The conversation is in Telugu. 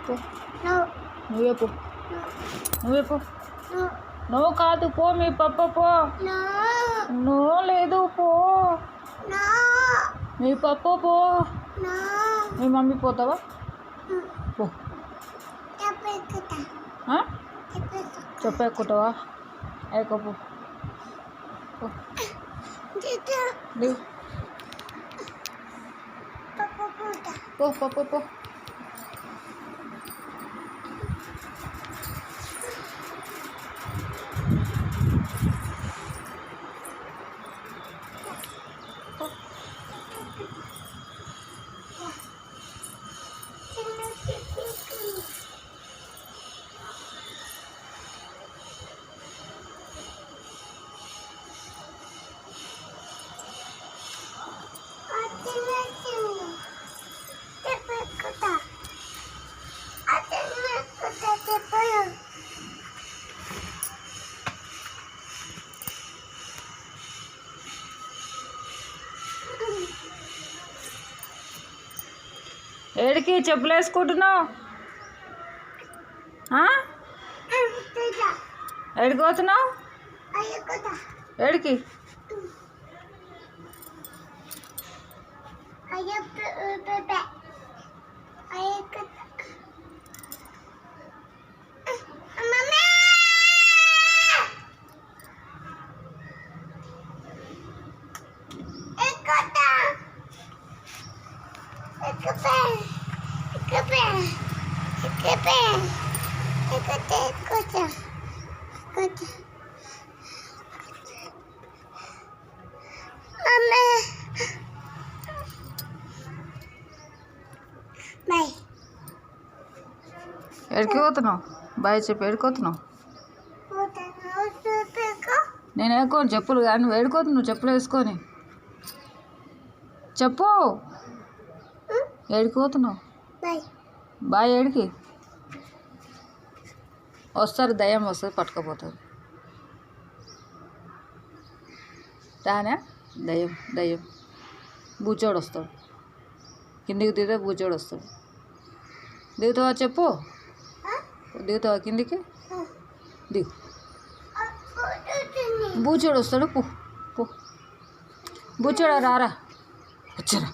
పో నువ్వే పో నువ్వే పో నువ్వు కాదు పో మీ పప్ప పో నువ్వు లేదు పో మీ పప్ప పో మీ మమ్మీ పోతావా పో చెప్పెక్కుతావా ఎక్కపో పో పో పో పో ఏడికి చెప్పులు వేసుకుంటున్నావు ఏడికి పోతున్నావు ఏడికి ఎక్కడికి పోతున్నావు బాయ్ చెప్పి ఏడుకోతున్నావు నేను వేసుకోను చెప్పులు కానీ నువ్వు ఏడుకోతున్నావు చెప్పులు వేసుకొని చెప్పు ఏడుకోతున్నావు బాయ్ ఏడికి వస్తారు దయ్యం వస్తుంది పట్టుకపోతుంది రానా దయ్యం దయ్యం బూచోడు వస్తాడు కిందికి దిగితే బూచోడు వస్తాడు దిగుతావా చెప్పు దిగుతావా కిందికి దిగు బూచోడు వస్తాడు పో పో బూచోడా రారా వచ్చారా